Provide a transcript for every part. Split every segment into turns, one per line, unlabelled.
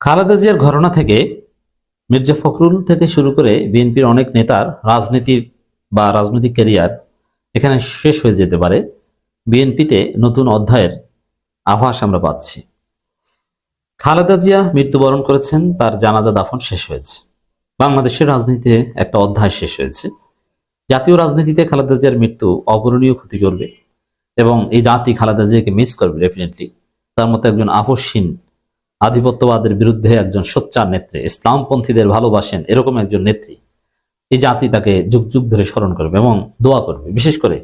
খালেদা জিয়ার ঘটনা থেকে মির্জা ফখরুল থেকে শুরু করে বিএনপির অনেক নেতার রাজনীতির বা রাজনৈতিক ক্যারিয়ার এখানে শেষ হয়ে যেতে পারে। বিএনপিতে নতুন অধ্যায়ের আভাস আমরা পাচ্ছি। খালেদা জিয়া মৃত্যুবরণ করেছেন, তার জানাজা দাফন শেষ হয়েছে। বাংলাদেশের রাজনীতিতে একটা অধ্যায় শেষ হয়েছে। জাতীয় রাজনীতিতে খালেদা জিয়ার মৃত্যু অপূরণীয় ক্ষতি করবে এবং এই জাতি খালেদা জিয়াকে মিস করবে ডেফিনেটলি। তার মতো একজন আপসহীন, আধিপত্যবাদের বিরুদ্ধে একজন সোচ্চার নেত্রী, ইসলামপন্থীদের ভালোবাসেন এরকম একজন নেত্রী, এই জাতি তাকে যুগ যুগ ধরে স্মরণ করবে এবং দোয়া করবে। বিশেষ করে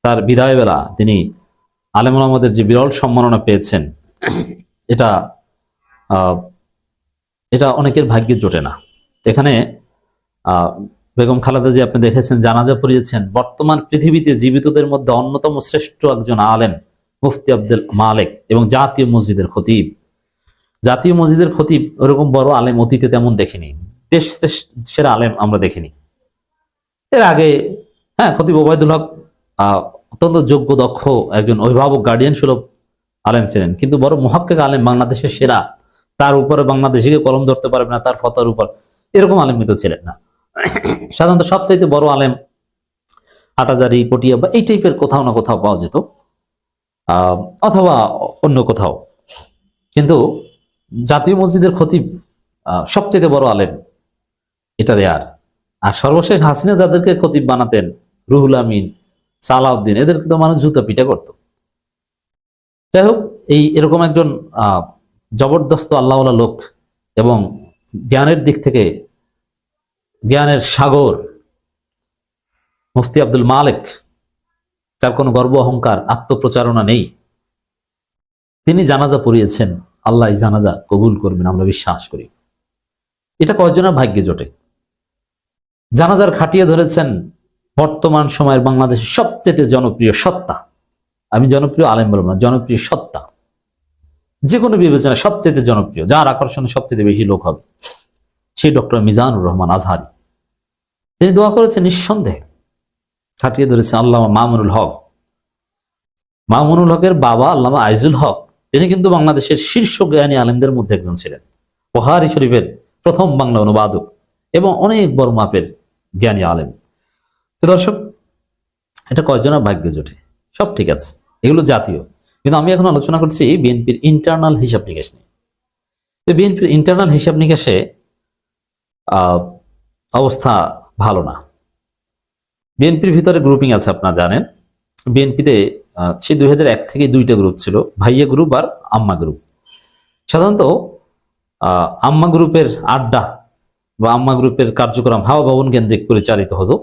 তার বিদায় বেলা তিনি আলেম ওলামাদের যে বিরল সম্মাননা পেয়েছেন, এটা এটা অনেকের ভাগ্যে জোটে না। এখানে বেগম খালেদা জি আপনি দেখেছেন জানাজা পড়িয়েছেন বর্তমান পৃথিবীতে জীবিতদের মধ্যে অন্যতম শ্রেষ্ঠ একজন আলেম মুফতি আব্দুল মালেক এবং জাতীয় মসজিদের খতিব। জাতীয় মসজিদের খতিব ওরকম বড় আলেম অতীতে তেমন দেখিনি, দেশ সেরা আলেম আমরা দেখিনি। এর আগে খতিব ওবায়দুল হক অত্যন্ত যোগ্য দক্ষ একজন অভিভাবক গার্ডিয়ান সুলভ আলেম ছিলেন, কিন্তু বড় মুহাক্কিক আলেম, বাংলাদেশের সেরা, তার উপরে বাংলাদেশিকে কলম ধরতে পারবে না তার ফতোয়ার উপর, এরকম আলেম কিন্তু ছিলেন না। সাধারণত সবচাইতে বড় আলেম হাটাজারি, পটিয়া বা এই টাইপের কোথাও না কোথাও পাওয়া যেত, অথবা অন্য কোথাও। কিন্তু জাতীয় মসজিদের খতিব সবচেয়ে বড় আলেম, এটা রেয়ার। আর সর্বশেষ হাসিনা যাদেরকে খতিব বানাতেন, রুহুল আমিন, সালাউদ্দিন, এদেরকে তো মানুষ জুতা পিটা করত। যাই হোক, এরকম একজন জবরদস্ত আল্লাহওয়ালা লোক এবং জ্ঞানের দিক থেকে জ্ঞানের সাগর মুফতি আব্দুল মালেক, তার কোনো গর্ব অহংকার আত্মপ্রচারণা নেই, তিনি জানাজা পড়িয়েছেন। আল্লাহ এই জানাজা কবুল করবেন আমরা বিশ্বাস করি। এটা কয়জনের ভাগ্যে জোটে? জানাজার খাটিয়ে ধরেছেন বর্তমান সময়ের বাংলাদেশের সবচেয়ে জনপ্রিয় সত্তা, আমি জনপ্রিয় আলেম বলবো না, জনপ্রিয় সত্তা, যে কোনো বিবেচনায় সবচেয়ে জনপ্রিয়, যার আকর্ষণে সবচেয়ে বেশি লোক হবে, সেই ডক্টর মিজানুর রহমান আজহারি। তিনি দোয়া করেছেন, নিঃসন্দেহে খাটিয়ে ধরেছেন আল্লামা মামুনুল হক। মামুনুল হকের বাবা আল্লামা আইজুল হক, তিনি কিন্তু বাংলাদেশের শীর্ষ জ্ঞানী আলেমদের মধ্যে একজন ছিলেন, বুখারী শরীফের প্রথম বাংলা অনুবাদক এবং অনেক বড় মাপের জ্ঞানী আলেম। তো দর্শক, এটা কয়জনের ভাগ্যে জোটে? সব ঠিক আছে, এগুলো জাতীয়, কিন্তু আমি এখন আলোচনা করছি বিএনপির ইন্টারনাল হিসাব নিকাশ নিয়ে। বিএনপির ইন্টারনাল হিসাব নিকাশে অবস্থা ভালো না। বিএনপির ভিতরে গ্রুপিং আছে, আপনারা জানেন। বিএনপিতে সে 2001 থেকে দুইটা গ্রুপ ছিল, ভাইয়া গ্রুপ আর আম্মা গ্রুপ। সাধারণত আম্মা গ্রুপের আড্ডা বা আম্মা গ্রুপের কার্যক্রম হাওয়া ভবন কেন্দ্রিক পরিচালিত হতো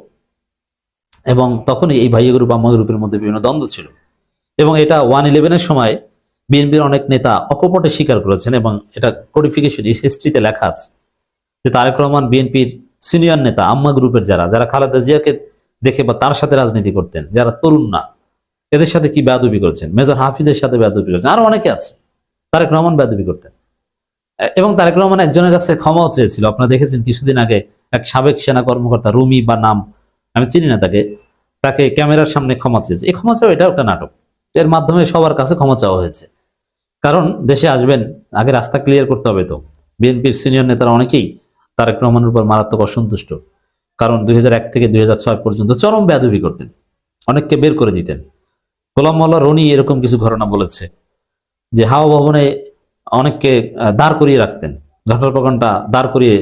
এবং তখনই এই ভাইয়া গ্রুপ আম্মা গ্রুপের মধ্যে বিভিন্ন দ্বন্দ্ব ছিল এবং এটা 111-এর সময় বিএনপির অনেক নেতা অকপটে স্বীকার করেছেন এবং এটা কোডিফিকেশন হিস্ট্রিতে লেখা আছে যে তারেক রহমান বিএনপির সিনিয়র নেতা আম্মা গ্রুপের যারা খালেদা জিয়াকে দেখে বা তার সাথে রাজনীতি করতেন, যারা তরুণ না, এদের সাথে কি বেয়াদবি করেছেন, মেজর হাফিজের সাথে বেয়াদবি করেছেন, আরো অনেকে আছে। তারেক রহমান বেয়াদবি করতেন এবং তারেক রহমান একজনের কাছে ক্ষমাও চেয়েছিল। আপনারা দেখেছেন কিছুদিন আগে এক সাবেক সেনা কর্মকর্তা, রুমি বা নাম আমি চিনি না তাকে ক্যামেরার সামনে ক্ষমা চেয়েছে। এই ক্ষমা চাওয়া এটা একটা নাটক, এর মাধ্যমে সবার কাছে ক্ষমা চাওয়া হয়েছে। কারণ দেশে আসবেন, আগে রাস্তা ক্লিয়ার করতে হবে। তো বিএনপির সিনিয়র নেতারা অনেকেই তারেক রহমানের উপর মারাত্মক অসন্তুষ্ট, কারণ 2001 থেকে 2006 পর্যন্ত চরম বেয়াদবি করতেন, অনেককে বের করে দিতেন। গোলাম মোল্লা রনি এরকম কিছু ঘটনা বলেছে যে হাওয়া ভবনে অনেককে দাঁড় করিয়ে রাখতেন, ঘটনার প্রকারটা দাঁড় করিয়ে,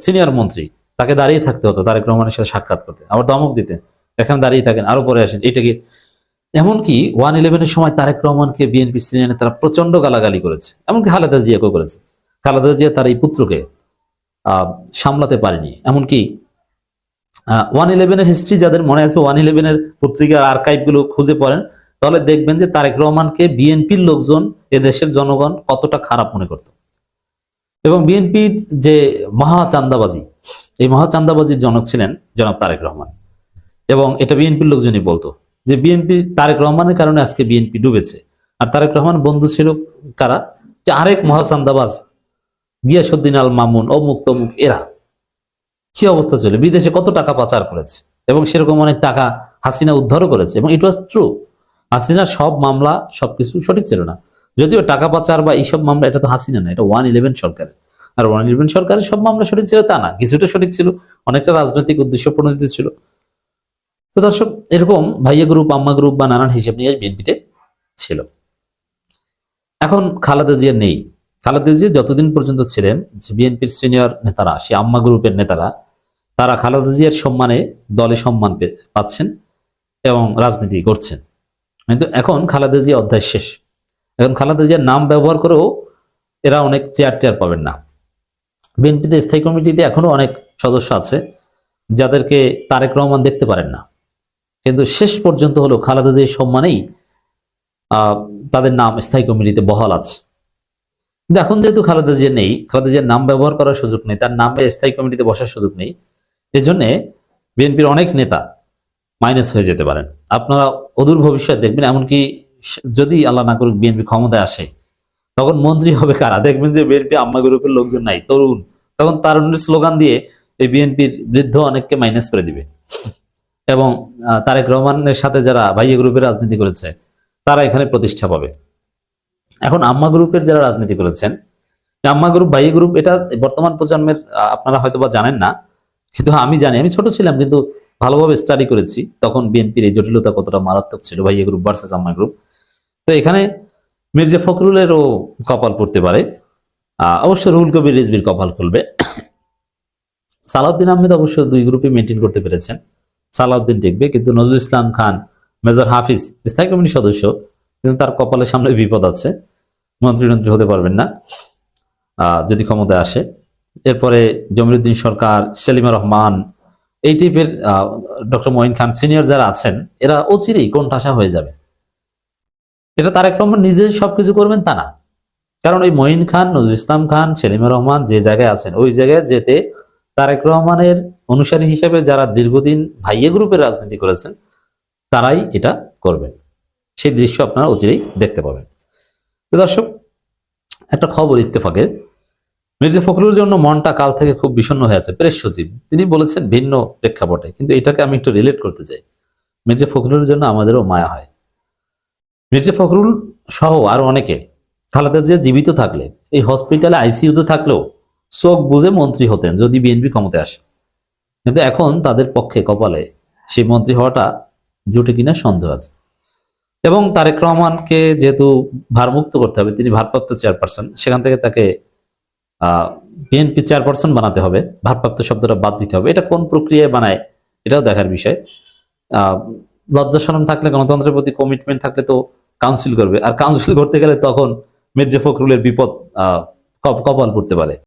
সিনিয়র মন্ত্রী, তাকে দাঁড়িয়ে থাকতে হতো তারেক রহমানের সাথে সাক্ষাৎ করতে, আবার ধমক দিতেন, এখানে দাঁড়িয়ে থাকেন, আরো পরে আসেন, এটাকে। এমনকি 111-এর সময় তারেক রহমানকে বিএনপি সিনিয়র নেতারা প্রচন্ড গালাগালি করেছে, এমনকি খালেদা জিয়াকেও করেছে। খালেদা জিয়া তার এই পুত্রকে সামলাতে পারেনি। এমনকি 111-এর হিস্ট্রি যাদের মনে আছে, 111-এর পত্রিকার আর্কাইভ গুলো খুঁজে পড়েন, তাহলে দেখবেন যে তারেক রহমানকে বিএনপির লোকজন, এদেশের জনগণ কতটা খারাপ মনে করত। এবং বিএনপির যে মহাচান্দাবাজি, এই মহাচান্দাবাজির জনক ছিলেন জনাব তারেক রহমান এবং এটা বিএনপির লোকজনই বলতো যে বিএনপি, তারেক রহমানের কারণে আজকে বিএনপি ডুবেছে। আর তারেক রহমান বন্ধু ছিল কারা? যে আরেক মহাচান্দাবাজ গিয়াসউদ্দিন আল মামুন, অমুক তমুক, এরা। কি অবস্থা চলে, বিদেশে কত টাকা পাচার করেছে এবং সেরকম অনেক টাকা হাসিনা উদ্ধারও করেছে এবং ইট ওয়াজ ট্রু। হাসিনার সব মামলা সবকিছু সঠিক ছিল না, যদিও টাকা পাচার বা এইসব মামলা, এটা তো হাসিনা না, এটা 111 সরকারের। আর অনির্বাণ সরকারের সব মামলা সঠিক ছিল তা না, কিছুটা সঠিক ছিল, অনেকটা রাজনৈতিক উদ্দেশ্য প্রণোদিত ছিল। তো দর্শক, এরকম ভাইয়া গ্রুপ, আম্মা গ্রুপ বা নানান হিসেব নিয়ে বিএনপিতে ছিল। এখন খালেদা জিয়া নেই। খালেদা জিয়া যতদিন পর্যন্ত ছিলেন, যে বিএনপির সিনিয়র নেতারা, সে আম্মা গ্রুপের নেতারা, তারা খালেদা জিয়ার সম্মানে দলে সম্মান পাচ্ছেন এবং রাজনীতি করছেন। কিন্তু এখন খালেদা জিয়া অধ্যায় শেষ। এখন খালেদা জিয়ার নাম ব্যবহার করেও এরা অনেক চেয়ার টেয়ার পাবেন না। বিএনপিতে স্থায়ী কমিটিতে এখনো অনেক সদস্য আছে যাদেরকে তারেক রহমান দেখতে পারেন না, কিন্তু শেষ পর্যন্ত হলো খালেদা জিয়ার সম্মানেই তাদের নাম স্থায়ী কমিটিতে বহাল আছে। কিন্তু এখন যেহেতু খালেদা জিয়া নেই, খালেদা জিয়ার নাম ব্যবহার করার সুযোগ নেই, তার নামে স্থায়ী কমিটিতে বসার সুযোগ নেই, এই জন্যে বিএনপির অনেক নেতা মাইনাস হয়ে যেতে পারেন। আপনারা অদূর ভবিষ্যৎ দেখবেন, এমনকি যদি আল্লাহ না করুক বিএনপি ক্ষমতায় আসে, তখন মন্ত্রী হবে কারা? দেখবেন যে বিএনপি আম্মা গ্রুপের লোকজন নাই, তরুণ, তখন তারুণ্যের স্লোগান দিয়ে এই বিএনপির বৃদ্ধ অনেককে মাইনাস করে দিবে। এবং তারেক রহমানের সাথে যারা ভাইয়া গ্রুপের রাজনীতি করেছে তারা এখানে প্রতিষ্ঠা পাবে। এখন আম্মা গ্রুপের যারা রাজনীতি করেছেন, আম্মা গ্রুপ, ভাইয়া গ্রুপ, এটা বর্তমান প্রজন্মের আপনারা হয়তো বা জানেন না, কিন্তু আমি জানি। আমি ছোট ছিলাম কিন্তু ভালোভাবে স্টাডি করেছি তখন বিএনপির এই জটিলতা কতটা মারাত্মক ছিল, ভাইয়া গ্রুপ ভার্সেস আম্মা গ্রুপ। তো এখানে মির্জা ফখরুলেরও কপাল পড়তে পারে, অবশ্য রুহুল কবির রিজভির কপাল খুলবে। সালাউদ্দিন আহমেদ অবশ্য দুই গ্রুপে মেনটেন করতে পেরেছেন, সালাউদ্দিন টিকবে, কিন্তু নজরুল ইসলাম খান, মেজর হাফিজ স্থায়ী কমিটির সদস্য, কিন্তু তার কপালের সামনে বিপদ আছে, মন্ত্রী হতে পারবেন না যদি ক্ষমতায় আসে। এরপরে জমিরুদ্দিন সরকার, সেলিমা রহমান, এই টাইপের ডক্টর মঈন খান সিনিয়র যারা আছেন, এরা অচিরেই কোণঠাসা হয়ে যাবে। এটা তারেক রহমান নিজে সবকিছু করবেন তা না, কারণ ওই মঈন খান, নজরুল ইসলাম খান, সেলিমা রহমান যে জায়গায় আছেন, ওই জায়গায় যেতে তারেক রহমানের অনুসারী হিসেবে যারা দীর্ঘদিন ভাইয়া গ্রুপের রাজনীতি করেছেন তারাই এটা করবেন। সেই দৃশ্য আপনারা অচিরেই দেখতে পাবেন। তো দর্শক, একটা খবর ইত্তেফাকের, মির্জা ফখরুলের জন্য মনটা কাল থেকে খুব বিষণ্ণ হয়ে আছে প্রেস সচিব। তিনি বলেছেন ভিন্ন প্রেক্ষাপটে, কিন্তু এটাকে আমি একটু রিলেট করতে চাই। মির্জা ফখরুলের জন্য আমাদেরও মায়া হয়। মির্জা ফখরুল সহ আরো অনেকে খালেদা জিয়া জীবিত থাকলে এই হসপিটালে আইসিইউতে থাকলেও চোখ বুঝে মন্ত্রী হতেন যদি বিএনপি ক্ষমতায় আসে। কিন্তু এখন তাদের পক্ষে কপালে সেই মন্ত্রী হওয়াটা জুটে কিনা সন্দেহ আছে। এবং তারেক রহমানকে যেহেতু ভারমুক্ত করতে হবে, তিনি ভারপ্রাপ্ত চেয়ারপারসন, সেখান থেকে তাকে বিএনপি চেয়ারপারসন বানাতে হবে, ভারপ্রাপ্ত শব্দটা বাদ দিতে হবে। এটা কোন প্রক্রিয়ায় বানায় এটাও দেখার বিষয়। লজ্জা শরম থাকলে, গণতন্ত্রের প্রতি কমিটমেন্ট থাকলে তো কাউন্সিল করবে, আর কাউন্সিল করতে গেলে তখন মির্জা ফখরুলের বিপদ কপাল পড়তে পারে।